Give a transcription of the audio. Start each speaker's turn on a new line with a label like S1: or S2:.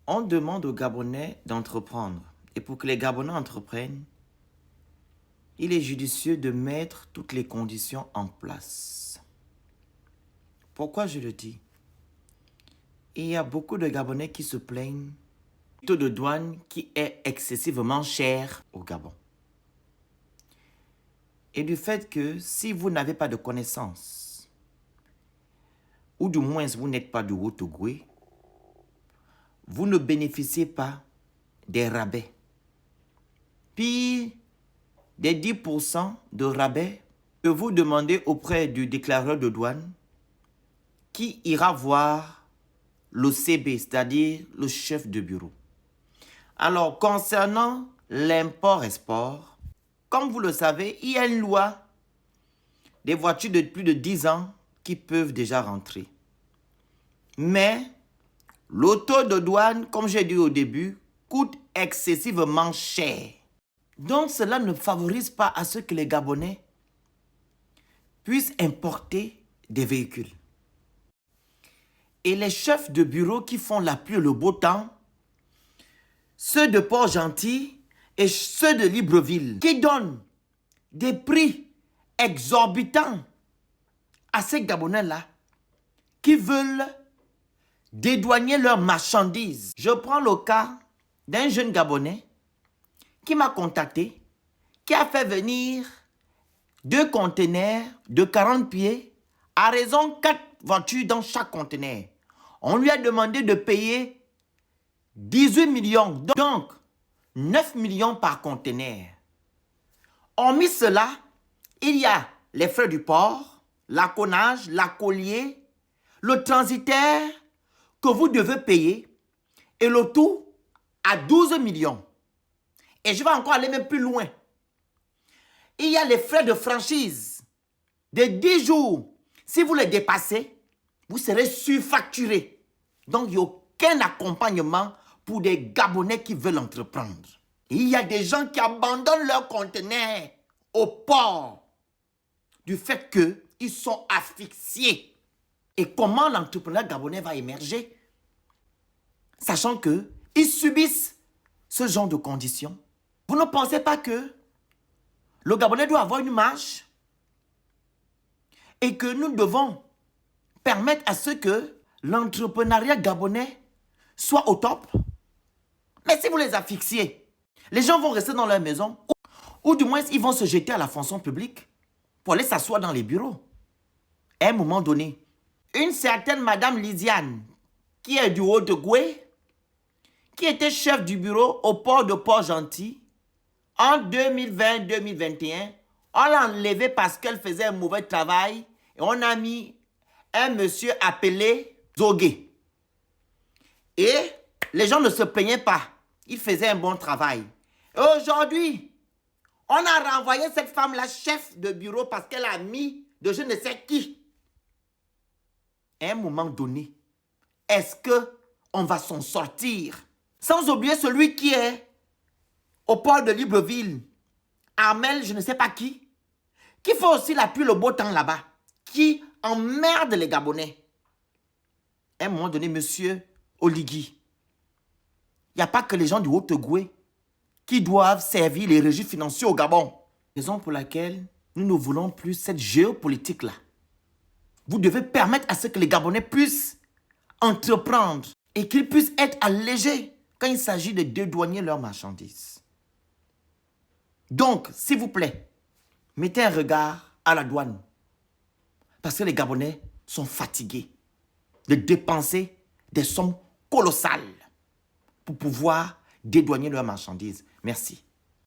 S1: On demande aux Gabonais d'entreprendre. Et pour que les Gabonais entreprennent, il est judicieux de mettre toutes les conditions en place. Pourquoi je le dis? Il y a beaucoup de Gabonais qui se plaignent du taux de douane qui est excessivement cher au Gabon. Et du fait que si vous n'avez pas de connaissances, ou du moins vous n'êtes pas du Haut-Ogooué, vous ne bénéficiez pas des rabais. Puis, des 10% de rabais que vous demandez auprès du déclareur de douane qui ira voir l'OCB, c'est-à-dire le chef de bureau. Alors, concernant l'import-export, comme vous le savez, il y a une loi des voitures de plus de 10 ans qui peuvent déjà rentrer. Mais le taux de douane, comme j'ai dit au début, coûte excessivement cher. Donc cela ne favorise pas à ce que les Gabonais puissent importer des véhicules. Et les chefs de bureau qui font la pluie et le beau temps, ceux de Port-Gentil et ceux de Libreville, qui donnent des prix exorbitants à ces Gabonais-là, qui veulent dédouaner leurs marchandises. Je prends le cas d'un jeune Gabonais qui m'a contacté, qui a fait venir 2 conteneurs de 40 pieds à raison 4 voitures dans chaque conteneur. On lui a demandé de payer 18 millions, donc 9 millions par conteneur. Hormis cela, il y a les frais du port, l'acconnage, l'accolier, le transitaire que vous devez payer et le tout à 12 millions. Et je vais encore aller même plus loin. Il y a les frais de franchise de 10 jours. Si vous les dépassez, vous serez surfacturé. Donc, il n'y a aucun accompagnement pour des Gabonais qui veulent entreprendre. Il y a des gens qui abandonnent leurs conteneurs au port du fait qu'ils sont asphyxiés. Et comment l'entrepreneur gabonais va émerger? Sachant qu'ils subissent ce genre de conditions. Vous ne pensez pas que le Gabonais doit avoir une marge et que nous devons permettre à ce que l'entrepreneuriat gabonais soit au top? Mais si vous les asphyxiez, les gens vont rester dans leur maison ou du moins ils vont se jeter à la fonction publique pour aller s'asseoir dans les bureaux. À un moment donné, une certaine Madame Lysiane, qui est du Haut-Ogooué, qui était chef du bureau au port de Port-Gentil, en 2020-2021, on l'a enlevée parce qu'elle faisait un mauvais travail et on a mis un monsieur appelé Zogué. Et les gens ne se plaignaient pas. Il faisait un bon travail. Et aujourd'hui, on a renvoyé cette femme-là chef de bureau parce qu'elle a mis de je ne sais qui. À un moment donné, est-ce qu'on va s'en sortir? Sans oublier celui qui est au port de Libreville, Armel, je ne sais pas qui fait aussi la pluie le beau temps là-bas, qui emmerde les Gabonais. À un moment donné, monsieur Oligui, il n'y a pas que les gens du Haut-Ogooué qui doivent servir les régies financiers au Gabon. Raison pour laquelle nous ne voulons plus cette géopolitique-là. Vous devez permettre à ce que les Gabonais puissent entreprendre et qu'ils puissent être allégés quand il s'agit de dédouaner leurs marchandises. Donc, s'il vous plaît, mettez un regard à la douane. Parce que les Gabonais sont fatigués de dépenser des sommes colossales pour pouvoir dédouaner leurs marchandises. Merci.